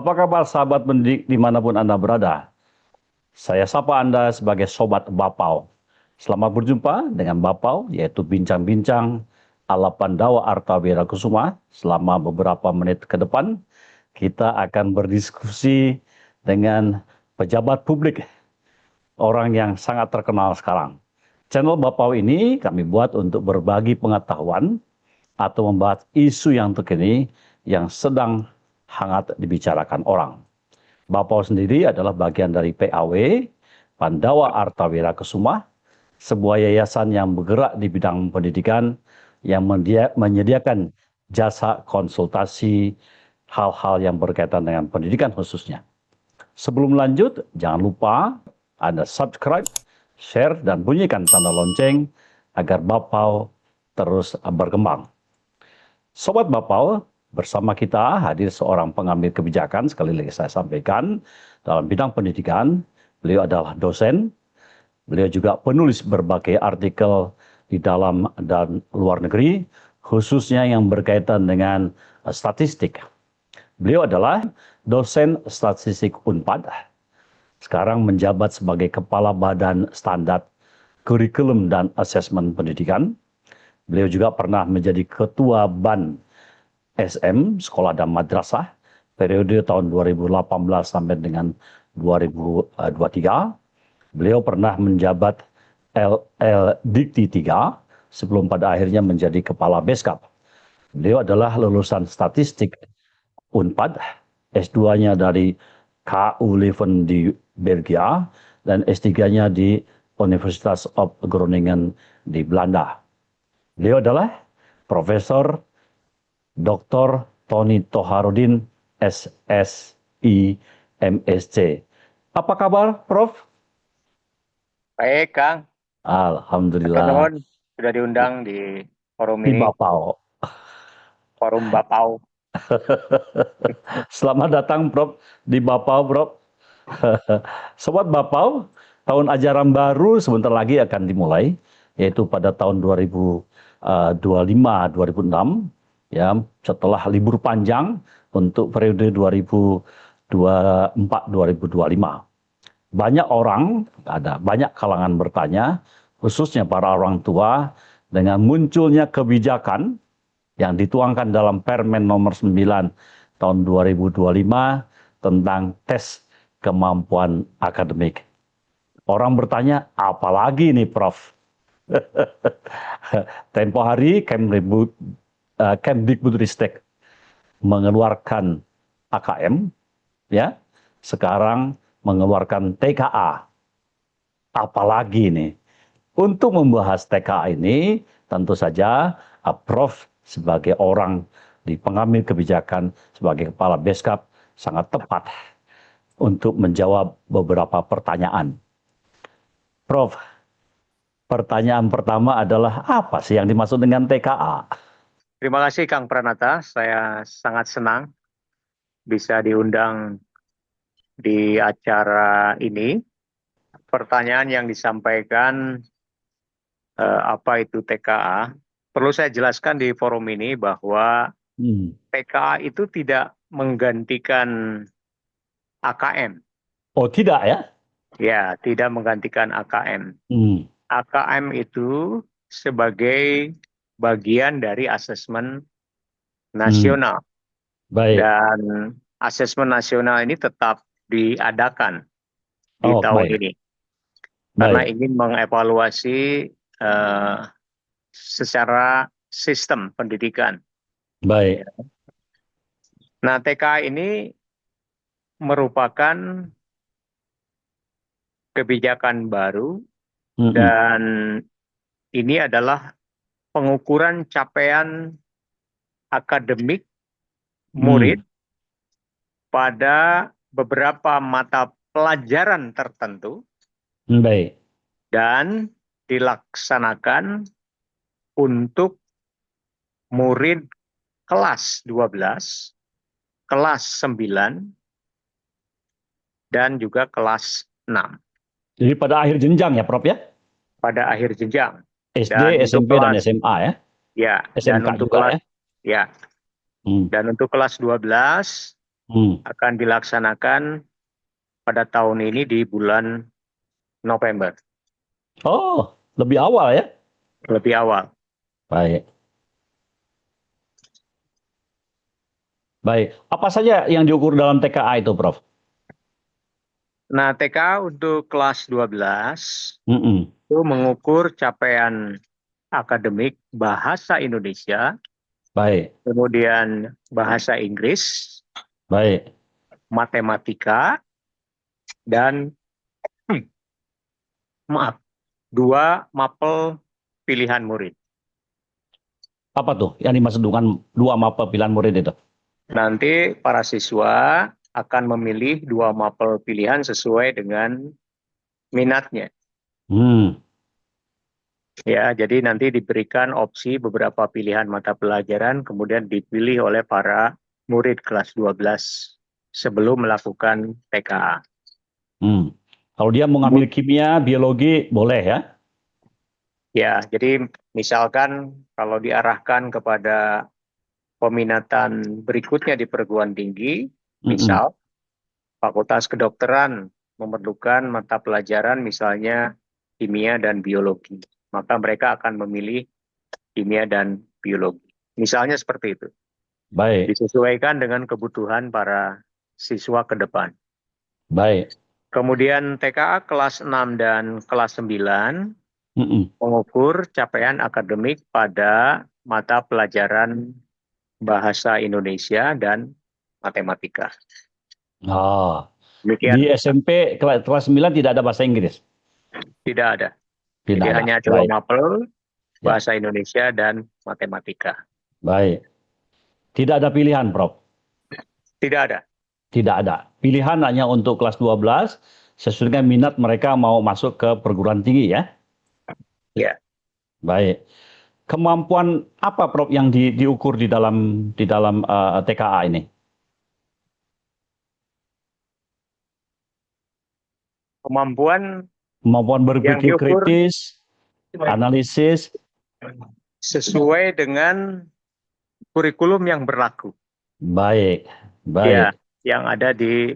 Apa kabar sahabat pendidik dimanapun Anda berada? Saya sapa Anda sebagai Sobat Bapau. Selamat berjumpa dengan Bapau, yaitu bincang-bincang ala Pandawa Artawira Kusuma. Selama beberapa menit ke depan, kita akan berdiskusi dengan pejabat publik, orang yang sangat terkenal sekarang. Channel Bapau ini kami buat untuk berbagi pengetahuan atau membahas isu yang terkini yang sedang hangat dibicarakan orang. Bapau sendiri adalah bagian dari PAW, Pandawa Artawira Kusuma, sebuah yayasan yang bergerak di bidang pendidikan yang menyediakan jasa konsultasi hal-hal yang berkaitan dengan pendidikan khususnya. Sebelum lanjut, jangan lupa Anda subscribe, share, dan bunyikan tanda lonceng agar Bapau terus berkembang. Sobat Bapau, bersama kita hadir seorang pengambil kebijakan, sekali lagi saya sampaikan, dalam bidang pendidikan. Beliau adalah dosen, beliau juga penulis berbagai artikel di dalam dan luar negeri, khususnya yang berkaitan dengan statistik. Beliau adalah dosen statistik Unpad, sekarang menjabat sebagai Kepala Badan Standar Kurikulum dan Asesmen Pendidikan. Beliau juga pernah menjadi Ketua BAN SM, Sekolah dan Madrasah, periode tahun 2018 sampai dengan 2023. Beliau pernah menjabat LL Dikti 3 sebelum pada akhirnya menjadi Kepala Beskap. Beliau adalah lulusan statistik Unpad, S2-nya dari KU Leuven di Belgia, dan S3-nya di Universitas of Groningen di Belanda. Beliau adalah Profesor Dr. Tony Toharudin, SSI, MSc. Apa kabar, Prof? Baik, Kang. Alhamdulillah. Nuhun sudah diundang di forum Di ini, Bapau. forum Bapau. Selamat datang, Prof, di Bapau, Prof. Sobat Bapau, tahun ajaran baru sebentar lagi akan dimulai, yaitu pada tahun 2025-2026, ya, setelah libur panjang untuk periode 2024-2025. Banyak orang, banyak kalangan bertanya, khususnya para orang tua, dengan munculnya kebijakan yang dituangkan dalam Permen nomor 9 tahun 2025 tentang tes kemampuan akademik. Orang bertanya, apalagi nih Prof? Tempo hari Kemdikbudristek mengeluarkan AKM, ya, sekarang mengeluarkan TKA. Apalagi nih? Untuk membahas TKA ini, tentu saja Prof sebagai orang di pengambil kebijakan, sebagai Kepala Beskap, sangat tepat untuk menjawab beberapa pertanyaan. Prof, pertanyaan pertama adalah apa sih yang dimaksud dengan TKA? Terima kasih, Kang Pranata. Saya sangat senang bisa diundang di acara ini. Pertanyaan yang disampaikan, apa itu TKA? Perlu saya jelaskan di forum ini bahwa TKA itu tidak menggantikan AKM. Oh tidak ya? Ya, tidak menggantikan AKM. Hmm. AKM itu sebagai bagian dari asesmen nasional. Baik. Dan asesmen nasional ini tetap diadakan di Oh tahun baik, ini. Karena baik, ingin mengevaluasi secara sistem pendidikan. baik. Nah, TK ini merupakan kebijakan baru dan ini adalah pengukuran capaian akademik murid pada beberapa mata pelajaran tertentu Baik. dan dilaksanakan untuk murid kelas 12, kelas 9, dan juga kelas 6. Jadi pada akhir jenjang ya, Prof ya? Pada akhir jenjang. SD, Dan untuk SMP, dan kelas, SMA ya? ya, dan SMK untuk juga kelas, ya? ya, dan untuk kelas 12 Hmm. akan dilaksanakan pada tahun ini di bulan November, Oh, lebih awal ya? lebih awal. Baik. Baik. Apa saja yang diukur dalam TKA itu, Prof? Nah, TK untuk kelas 12 Mm-mm. itu mengukur capaian akademik bahasa Indonesia, Baik. kemudian bahasa Inggris, Baik. matematika, dan maaf, 2 mapel pilihan murid. Apa tuh yang dimaksud dengan 2 mapel pilihan murid itu? Nanti para siswa akan memilih 2 mapel pilihan sesuai dengan minatnya. Hmm. Ya, jadi nanti diberikan opsi beberapa pilihan mata pelajaran, kemudian dipilih oleh para murid kelas 12 sebelum melakukan TKA. Hmm. Kalau dia mau ngambil kimia, biologi, boleh ya? Ya, jadi misalkan kalau diarahkan kepada peminatan berikutnya di perguruan tinggi, Mm-mm. misal Fakultas Kedokteran memerlukan mata pelajaran misalnya kimia dan biologi, maka mereka akan memilih kimia dan biologi. Misalnya seperti itu. Baik. Disesuaikan dengan kebutuhan para siswa ke depan. Baik. Kemudian TKA kelas 6 dan kelas 9 Mm-mm. mengukur capaian akademik pada mata pelajaran bahasa Indonesia dan matematika. Ah. Di Demikian, SMP kelas 9 tidak ada bahasa Inggris? tidak ada. Tidak Jadi ada. hanya 2 Baik. mapel Ya. bahasa Indonesia dan matematika. Baik. Tidak ada pilihan, Prof? Tidak ada. Tidak ada. Pilihan hanya untuk kelas 12 sesuai dengan minat mereka mau masuk ke perguruan tinggi ya. Ya. Baik. Kemampuan apa, Prof, yang diukur di dalam TKA ini? Kemampuan Kemampuan yang berpikir diukur kritis, analisis. sesuai dengan kurikulum yang berlaku. Baik. Ya, Baik. yang ada di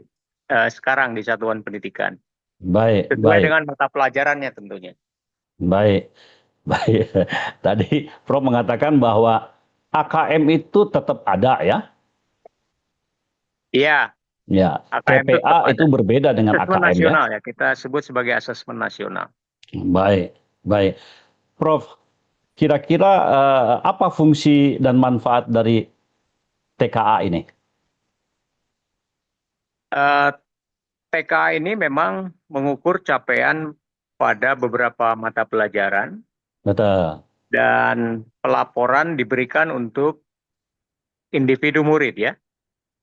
sekarang di satuan pendidikan. Baik. Sesuai Baik. dengan mata pelajarannya tentunya. Baik. Baik. Tadi Prof mengatakan bahwa AKM itu tetap ada ya. Iya, Ya, AKM itu tetap TPA itu ada. berbeda dengan Asesmen AKM ya. nasional ya, kita sebut sebagai asesmen nasional. Baik, baik. Prof, kira-kira apa fungsi dan manfaat dari TKA ini? Eh, TKA ini memang mengukur capaian pada beberapa mata pelajaran Betul. dan pelaporan diberikan untuk individu murid ya.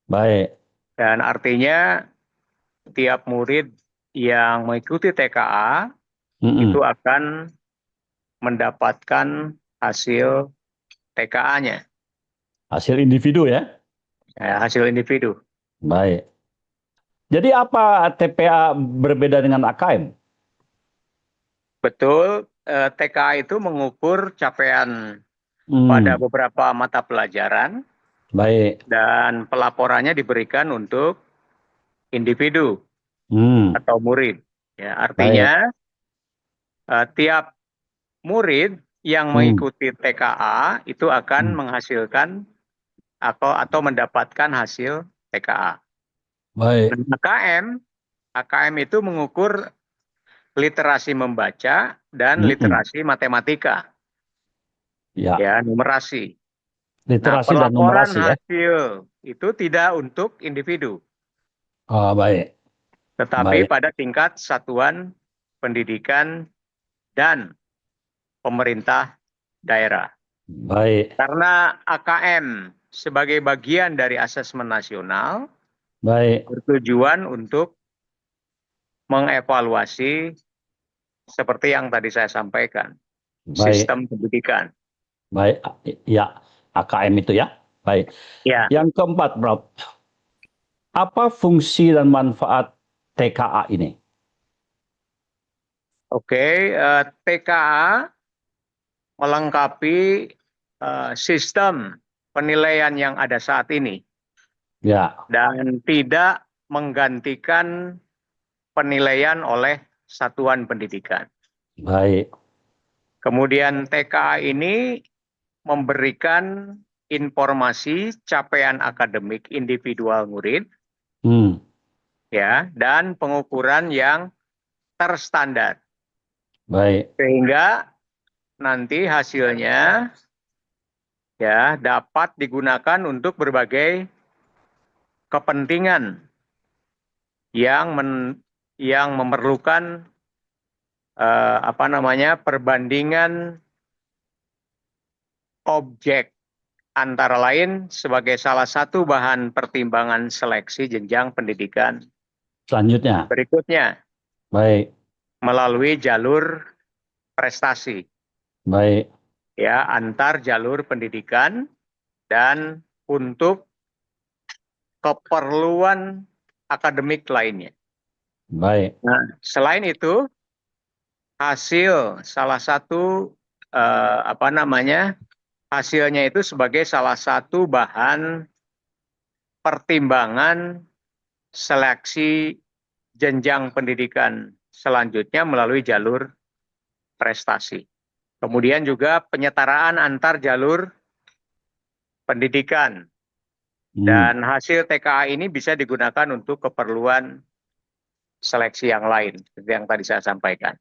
Baik. Dan artinya tiap murid yang mengikuti TKA itu Mm-mm. akan mendapatkan hasil TKA-nya, Hasil individu ya. hasil individu. Baik. Jadi apa TPA berbeda dengan AKM? Betul, TKA itu mengukur capaian pada Hmm. beberapa mata pelajaran Baik. dan pelaporannya diberikan untuk individu Hmm. atau murid. Ya, Baik. artinya tiap murid yang Hmm. mengikuti TKA itu akan Hmm. menghasilkan atau mendapatkan hasil TKA. Baik. Dan AKM itu mengukur literasi membaca dan Mm-mm. literasi matematika, Ya, ya, numerasi. Nah, literasi dan pelaporan numerasi ya. hasil itu tidak untuk individu, Oh, baik. tetapi Baik. pada tingkat satuan pendidikan dan pemerintah daerah. Baik. Karena AKM sebagai bagian dari asesmen nasional Baik. bertujuan untuk mengevaluasi seperti yang tadi saya sampaikan, Baik. sistem pendidikan. Baik. Ya, AKM itu ya. Baik. Ya, Yang keempat, Prof. Apa fungsi dan manfaat TKA ini? oke. TKA melengkapi sistem penilaian yang ada saat ini. Ya, dan tidak menggantikan penilaian oleh satuan pendidikan. baik. Kemudian TKA ini memberikan informasi capaian akademik individual murid Hmm, ya dan pengukuran yang terstandar baik. sehingga nanti hasilnya ya dapat digunakan untuk berbagai kepentingan yang yang memerlukan perbandingan objek antara lain sebagai salah satu bahan pertimbangan seleksi jenjang pendidikan Selanjutnya, berikutnya baik, melalui jalur prestasi baik. ya antar jalur pendidikan dan untuk keperluan akademik lainnya. Baik. Nah, selain itu hasil salah satu hasilnya itu sebagai salah satu bahan pertimbangan seleksi jenjang pendidikan selanjutnya melalui jalur prestasi. Kemudian juga penyetaraan antar jalur pendidikan Hmm, dan hasil TKA ini bisa digunakan untuk keperluan seleksi yang lain seperti yang tadi saya sampaikan.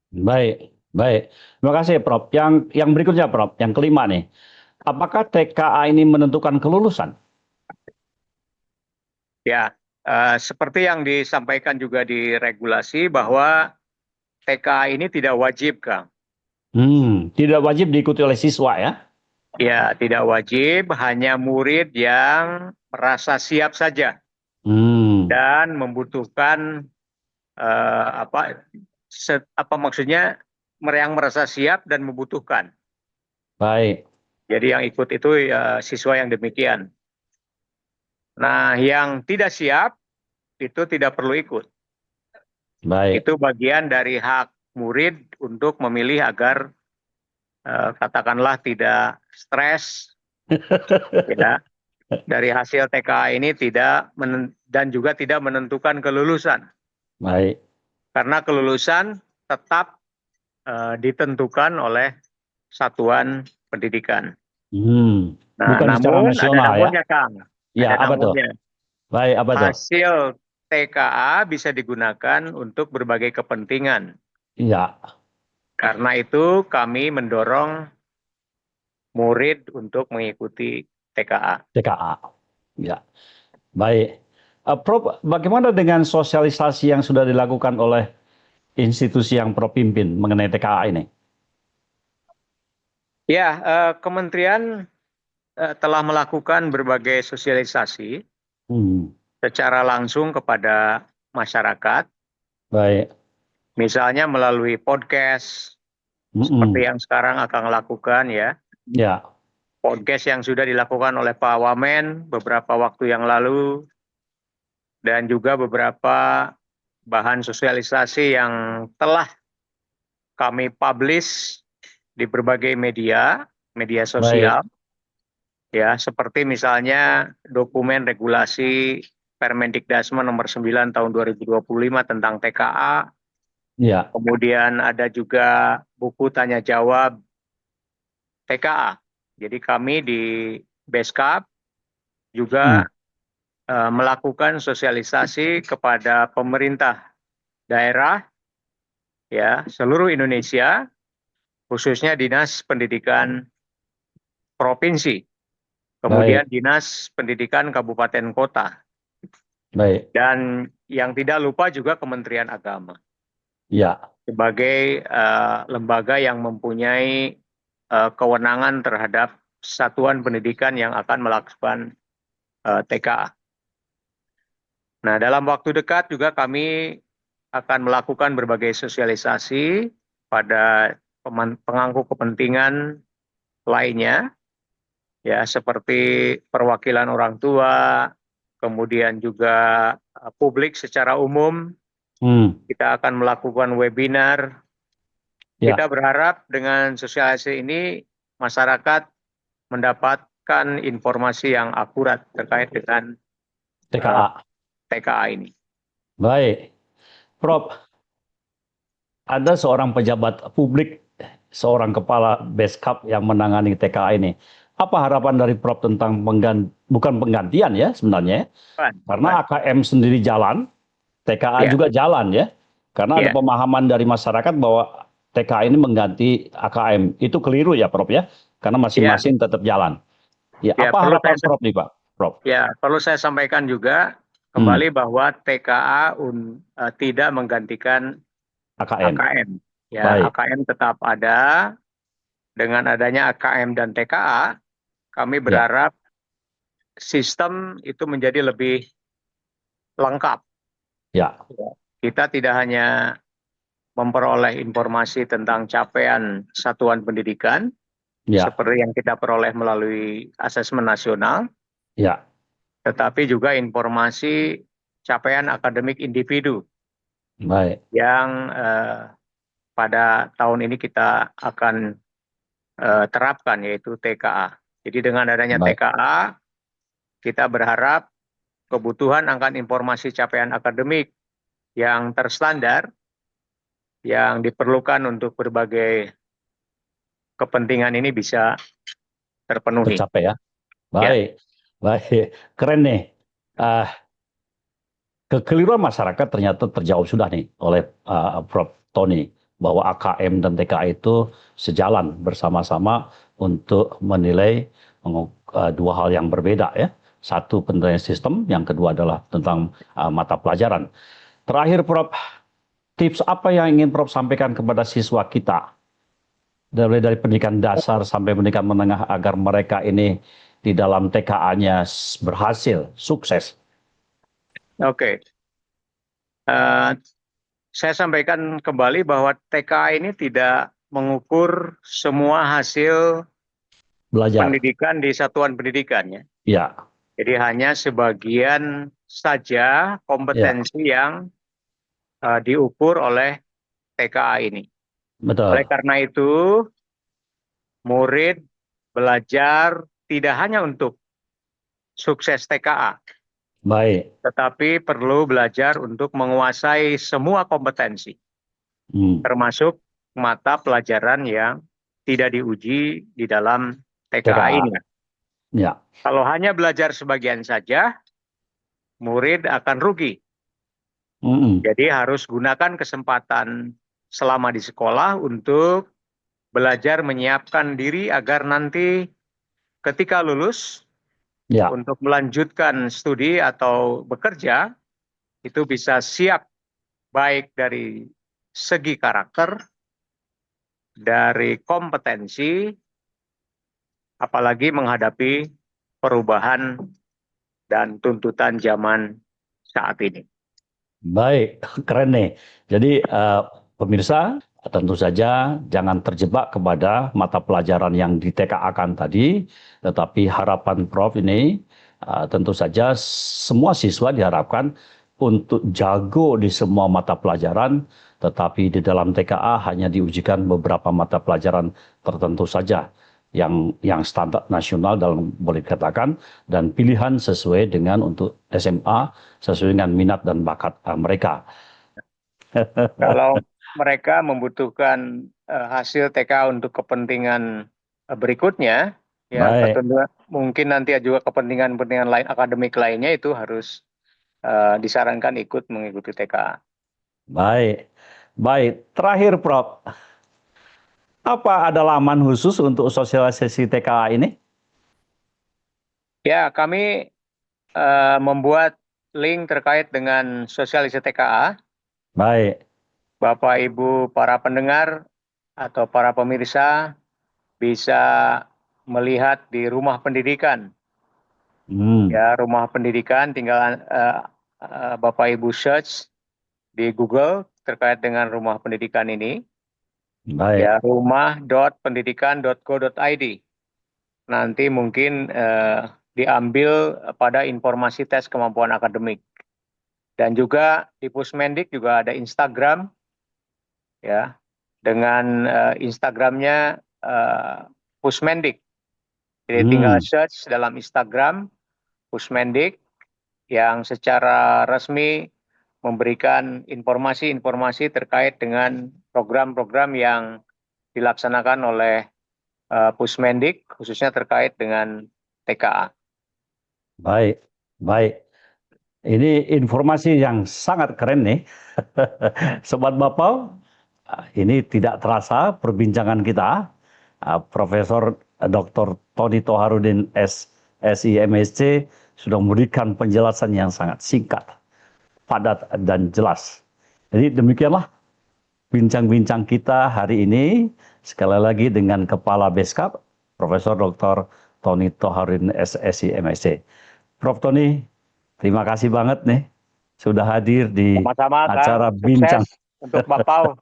baik, baik. Terima kasih, Prof. Yang berikutnya, Prof. Yang kelima nih. Apakah TKA ini menentukan kelulusan? Ya, seperti yang disampaikan juga di regulasi bahwa TKA ini tidak wajib, Kang. Tidak wajib diikuti oleh siswa ya? Ya, tidak wajib, hanya murid yang merasa siap saja Hmm, dan membutuhkan eh, apa, apa maksudnya yang merasa siap dan membutuhkan. baik, Jadi yang ikut itu ya, siswa yang demikian. Nah, yang tidak siap itu tidak perlu ikut. baik. Itu bagian dari hak murid untuk memilih agar katakanlah tidak stres ya dari hasil TKA ini tidak dan juga tidak menentukan kelulusan Baik. karena kelulusan tetap ditentukan oleh satuan pendidikan. Hmm, Nah, bukan secara namun ada nasional ya? namunnya, Kang. Ya, Ada apa tuh? namunnya. Baik, apa tuh? Hasil TKA bisa digugakan untuk berbagai kepentingan. Iya, Karena itu kami mendorong murid untuk mengikuti TKA. TKA. Ya, baik. Prof, bagaimana dengan sosialisasi yang sudah dilakukan oleh institusi yang Prof pimpin mengenai TKA ini? Ya, kementerian telah melakukan berbagai sosialisasi Hmm, secara langsung kepada masyarakat, baik. misalnya melalui podcast, seperti Mm-mm. yang sekarang akan lakukan ya. Ya, Podcast yang sudah dilakukan oleh Pak Wamen beberapa waktu yang lalu, dan juga beberapa bahan sosialisasi yang telah kami publish di berbagai media, media baik. sosial, ya seperti misalnya dokumen regulasi Permendikdasmen nomor 9 tahun 2025 tentang TKA, Ya, kemudian ada juga buku tanya jawab TKA. Jadi kami di Beskap hmm, juga melakukan sosialisasi kepada pemerintah daerah ya seluruh Indonesia, khususnya Dinas Pendidikan Provinsi, kemudian baik, Dinas Pendidikan Kabupaten Kota, baik. dan yang tidak lupa juga Kementerian Agama Ya, sebagai lembaga yang mempunyai kewenangan terhadap satuan pendidikan yang akan melakukan TKA. Nah, dalam waktu dekat juga kami akan melakukan berbagai sosialisasi pada pemangku kepentingan lainnya, ya seperti perwakilan orang tua, kemudian juga publik secara umum. hmm, Kita akan melakukan webinar. Kita ya, berharap dengan sosialisasi ini masyarakat mendapatkan informasi yang akurat terkait dengan TKA. TKA ini. Baik. Prof, ada seorang pejabat publik, seorang kepala Beskap yang menangani TKA ini. Apa harapan dari Prof tentang bukan penggantian ya sebenarnya, Bukan, karena bukan. AKM sendiri jalan, TKA Ya, juga jalan ya. Karena ada ya, pemahaman dari masyarakat bahwa TKA ini mengganti AKM. Itu keliru ya Prof ya, karena ya, masing-masing tetap jalan. Ya, ya. apa harapan Prof nih Pak? Prof. Perlu saya sampaikan juga Hmm, kembali bahwa TKA tidak menggantikan AKM. AKM. Ya, Baik. AKM tetap ada. Dengan adanya AKM dan TKA, kami Ya, berharap sistem itu menjadi lebih lengkap. ya, Ya. Kita tidak hanya memperoleh informasi tentang capaian satuan pendidikan, ya, seperti yang kita peroleh melalui asesmen nasional, ya. tetapi juga informasi capaian akademik individu Baik. yang pada tahun ini kita akan terapkan, yaitu TKA. Jadi dengan adanya Baik. TKA, kita berharap kebutuhan akan informasi capaian akademik yang terstandar, yang diperlukan untuk berbagai kepentingan ini bisa terpenuhi. Tercapai ya. Ya, Baik. Baik. Keren nih. Ah, kekeliruan masyarakat ternyata terjawab sudah nih oleh Prof. Tony bahwa AKM dan TKA itu sejalan bersama-sama untuk menilai dua hal yang berbeda ya. Satu penilaian sistem, yang kedua adalah tentang mata pelajaran. Terakhir Prof, tips apa yang ingin Prof sampaikan kepada siswa kita dari pendidikan dasar sampai pendidikan menengah agar mereka ini di dalam TKA-nya berhasil, sukses? oke. Eh, saya sampaikan kembali bahwa TKA ini tidak mengukur semua hasil Belajar. pendidikan di satuan pendidikannya. Ya, Jadi hanya sebagian saja ya, kompetensi yang diukur oleh TKA ini. Oleh betul. karena itu, murid belajar tidak hanya untuk sukses TKA, Baik. tetapi perlu belajar untuk menguasai semua kompetensi, Hmm. termasuk mata pelajaran yang tidak diuji di dalam TKA TKA. ini. Ya. Kalau hanya belajar sebagian saja, murid akan rugi. Mm-mm. Jadi harus gunakan kesempatan selama di sekolah untuk belajar menyiapkan diri agar nanti ketika lulus Ya. untuk melanjutkan studi atau bekerja itu bisa siap, baik dari segi karakter, dari kompetensi, apalagi menghadapi perubahan dan tuntutan zaman saat ini. Baik, keren nih. Jadi pemirsa tentu saja jangan terjebak kepada mata pelajaran yang di TKA-kan tadi, tetapi harapan Prof ini tentu saja semua siswa diharapkan untuk jago di semua mata pelajaran, tetapi di dalam TKA hanya diujikan beberapa mata pelajaran tertentu saja yang standar nasional dalam boleh dikatakan, dan pilihan sesuai dengan untuk SMA sesuai dengan minat dan bakat mereka. Kalau mereka membutuhkan hasil TKA untuk kepentingan berikutnya, ya Baik, tentu mungkin nanti juga kepentingan-kepentingan lain akademik lainnya itu harus disarankan ikut mengikuti TKA. baik, baik. Terakhir, Prof, apa ada laman khusus untuk sosialisasi TKA ini? Ya, kami membuat link terkait dengan sosialisasi TKA. Baik. Bapak Ibu para pendengar atau para pemirsa bisa melihat di rumah pendidikan. Hmm, Ya, rumah pendidikan tinggal Bapak Ibu search di Google terkait dengan rumah pendidikan ini. Ya, baik. rumah.pendidikan.go.id. Nanti mungkin diambil pada informasi tes kemampuan akademik. Dan juga di Pusmendik juga ada Instagram, ya, dengan Instagramnya Pusmendik. Jadi tinggal Hmm, search dalam Instagram Pusmendik, yang secara resmi memberikan informasi-informasi terkait dengan program-program yang dilaksanakan oleh Pusmendik, khususnya terkait dengan TKA. Baik, baik. Ini informasi yang sangat keren nih. Sobat Bapau, ini tidak terasa perbincangan kita. Profesor Dr. Tony Toharudin SIMSC sudah memberikan penjelasan yang sangat singkat, padat, dan jelas. Jadi demikianlah bincang-bincang kita hari ini. Sekali lagi dengan Kepala Beskap, Profesor Dr. Tony Toharudin SIMSC. Prof. Tony, terima kasih banget nih sudah hadir di Sama-sama, acara Kang. bincang Sukses untuk Bapau.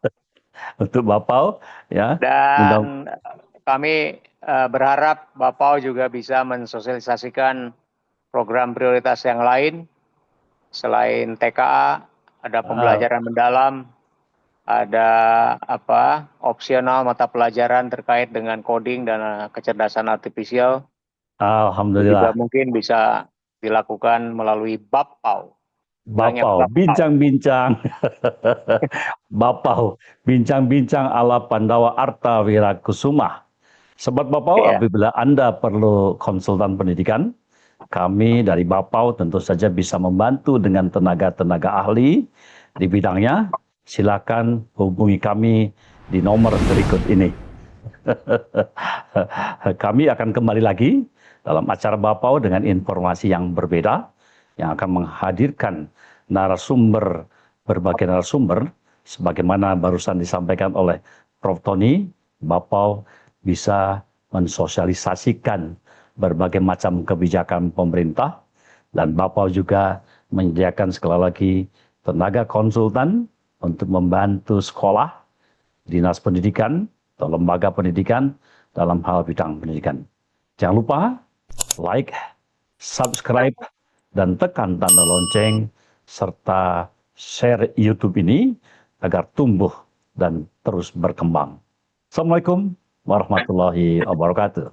untuk Bapau ya. Dan kami berharap Bapau juga bisa mensosialisasikan program prioritas yang lain selain TKA, ada pembelajaran mendalam, ada opsional mata pelajaran terkait dengan coding dan kecerdasan artifisial. Itu juga Alhamdulillah. mungkin bisa dilakukan melalui Bapau. Bilangnya Bapau, bincang-bincang. Bapau, bincang-bincang ala Pandawa Arta Wirakusuma. Sobat Bapau, Iya. apabila Anda perlu konsultan pendidikan, kami dari Bapau tentu saja bisa membantu dengan tenaga-tenaga ahli di bidangnya. Silakan hubungi kami di nomor berikut ini. Kami akan kembali lagi dalam acara Bapau dengan informasi yang berbeda, yang akan menghadirkan narasumber, berbagai narasumber, sebagaimana barusan disampaikan oleh Prof. Tony. Bapau bisa mensosialisasikan berbagai macam kebijakan pemerintah, dan Bapau juga menyediakan sekali lagi tenaga konsultan untuk membantu sekolah, dinas pendidikan, atau lembaga pendidikan dalam hal bidang pendidikan. Jangan lupa like, subscribe, dan tekan tanda lonceng, serta share YouTube ini agar tumbuh dan terus berkembang. Assalamualaikum warahmatullahi wabarakatuh.